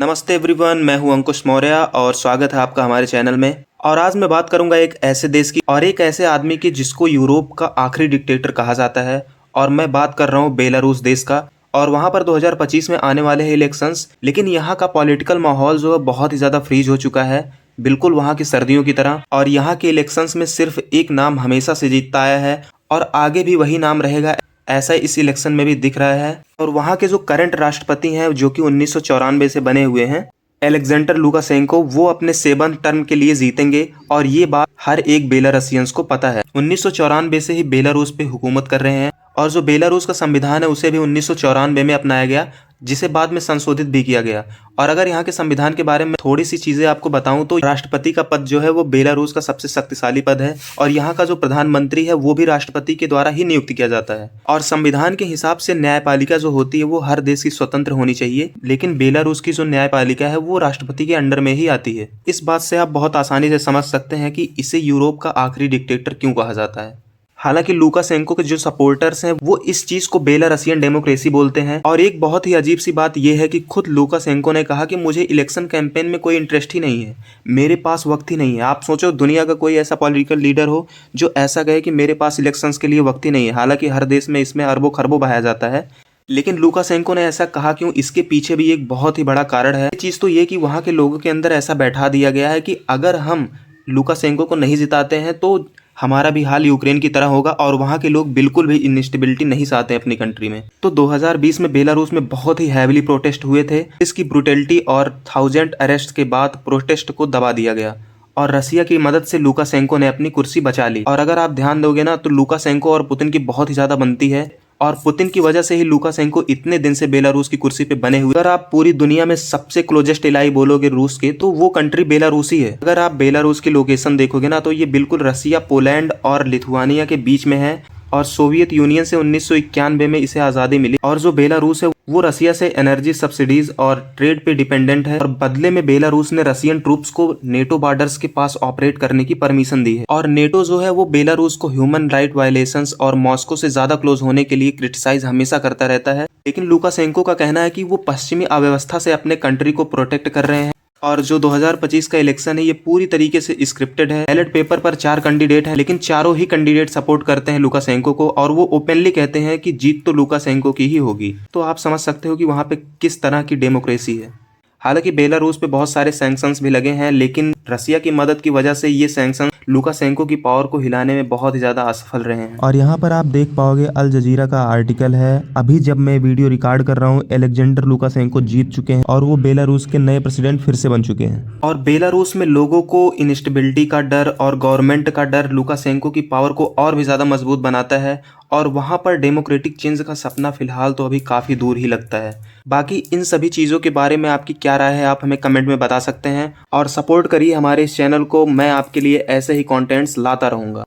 नमस्ते एवरीवन, मैं हूं अंकुश मौर्य और स्वागत है आपका हमारे चैनल में। और आज मैं बात करूंगा एक ऐसे देश की और एक ऐसे आदमी की जिसको यूरोप का आखिरी डिक्टेटर कहा जाता है। और मैं बात कर रहा हूं बेलारूस देश का। और वहां पर 2025 में आने वाले हैं इलेक्शंस, लेकिन यहाँ का पॉलिटिकल माहौल जो है बहुत ही ज़्यादा फ्रीज हो चुका है, बिल्कुल वहाँ की सर्दियों की तरह। और यहाँ के इलेक्शंस में सिर्फ एक नाम हमेशा से जीतता आया है और आगे भी वही नाम रहेगा, ऐसा इस इलेक्शन में भी दिख रहा है। और वहाँ के जो करंट राष्ट्रपति हैं, जो कि 1994 से बने हुए हैं, अलेक्जेंडर लुकाशेंको, वो अपने 7th टर्म के लिए जीतेंगे। और ये बात हर एक बेलारूसियंस को पता है। 1994 से ही बेलारूस पे हुकूमत कर रहे हैं और जो बेलारूस का संविधान है उसे भी 1994 में अपनाया गया, जिसे बाद में संशोधित भी किया गया। और अगर यहाँ के संविधान के बारे में थोड़ी सी चीजें आपको बताऊं तो राष्ट्रपति का पद जो है वो बेलारूस का सबसे शक्तिशाली पद है और यहाँ का जो प्रधानमंत्री है वो भी राष्ट्रपति के द्वारा ही नियुक्त किया जाता है। और संविधान के हिसाब से न्यायपालिका जो होती है वो हर देश की स्वतंत्र होनी चाहिए, लेकिन बेलारूस की जो न्यायपालिका है वो राष्ट्रपति के अंडर में ही आती है। इस बात से आप बहुत आसानी से समझ सकते हैं कि इसे यूरोप का आखिरी डिक्टेटर क्यों कहा जाता है। हालांकि लुकाशेंको के जो सपोर्टर्स हैं वो इस चीज को बेलारूसियन डेमोक्रेसी बोलते हैं। और एक बहुत ही अजीब सी बात यह है कि खुद लुकाशेंको ने कहा कि मुझे इलेक्शन कैंपेन में कोई इंटरेस्ट ही नहीं है, मेरे पास वक्त ही नहीं है। आप सोचो, दुनिया का कोई ऐसा पॉलिटिकल लीडर हो जो ऐसा कहे कि मेरे पास इलेक्शंस के लिए वक्त ही नहीं है। हालांकि हर देश में इसमें अरबों खरबों बहाया जाता है, लेकिन लुकाशेंको ने ऐसा कहा क्यों, इसके पीछे भी एक बहुत ही बड़ा कारण है। चीज तो ये कि वहाँ के लोगों के अंदर ऐसा बैठा दिया गया है कि अगर हम लुकाशेंको को नहीं जिताते हैं तो हमारा भी हाल यूक्रेन की तरह होगा। और वहाँ के लोग बिल्कुल भी इंस्टेबिलिटी नहीं चाहते अपनी कंट्री में। तो 2020 में बेलारूस में बहुत ही हैविली प्रोटेस्ट हुए थे। इसकी ब्रुटलिटी और 1000 अरेस्ट के बाद प्रोटेस्ट को दबा दिया गया और रसिया की मदद से लुकाशेंको ने अपनी कुर्सी बचा ली। और अगर आप ध्यान दोगे ना तो लुकाशेंको और पुतिन की बहुत ही ज्यादा बनती है और पुतिन की वजह से ही लुकाशेंको इतने दिन से बेलारूस की कुर्सी पे बने हुए। अगर आप पूरी दुनिया में सबसे क्लोजेस्ट इलाई बोलोगे रूस के, तो वो कंट्री बेलारूस ही है। अगर आप बेलारूस की लोकेशन देखोगे ना तो ये बिल्कुल रसिया, पोलैंड और लिथुआनिया के बीच में है और सोवियत यूनियन से 1991 में इसे आज़ादी मिली। और जो बेलारूस है वो रसिया से एनर्जी सब्सिडीज और ट्रेड पे डिपेंडेंट है और बदले में बेलारूस ने रसियन ट्रूप्स को नेटो बॉर्डर्स के पास ऑपरेट करने की परमिशन दी है। और नेटो जो है वो बेलारूस को ह्यूमन राइट वायलेशंस और मॉस्को से ज्यादा क्लोज होने के लिए क्रिटिसाइज हमेशा करता रहता है। लेकिन लुकाशेंको का कहना है कि वो पश्चिमी अव्यवस्था से अपने कंट्री को प्रोटेक्ट कर रहे हैं। और जो 2025 का इलेक्शन है ये पूरी तरीके से स्क्रिप्टेड है। बैलेट पेपर पर 4 कैंडिडेट हैं, लेकिन चारों ही कैंडिडेट सपोर्ट करते हैं लुकाशेंको को और वो ओपनली कहते हैं कि जीत तो लुकाशेंको की ही होगी। तो आप समझ सकते हो कि वहाँ पे किस तरह की डेमोक्रेसी है। हालांकि बेलारूस पे बहुत सारे सैंक्शंस भी लगे हैं, लेकिन रसिया की मदद की वजह से ये सैंक्शन लुकाशेंको की पावर को हिलाने में बहुत ही ज्यादा असफल रहे हैं। और यहाँ पर आप देख पाओगे अल जजीरा का आर्टिकल है। अभी जब मैं वीडियो रिकॉर्ड कर रहा हूँ, अलेक्जेंडर लुकाशेंको जीत चुके हैं और वो बेलारूस के नए प्रेसिडेंट फिर से बन चुके हैं। और बेलारूस में लोगों को इंस्टेबिलिटी का डर और गवर्नमेंट का डर लुकाशेंको की पावर को और भी ज्यादा मजबूत बनाता है और वहां पर डेमोक्रेटिक चेंज का सपना फिलहाल तो अभी काफी दूर ही लगता है। बाकी इन सभी चीजों के बारे में आपकी क्या राय है, आप हमें कमेंट में बता सकते हैं और सपोर्ट करिए हमारे इस चैनल को। मैं आपके लिए ऐसे ही कंटेंट्स लाता रहूंगा।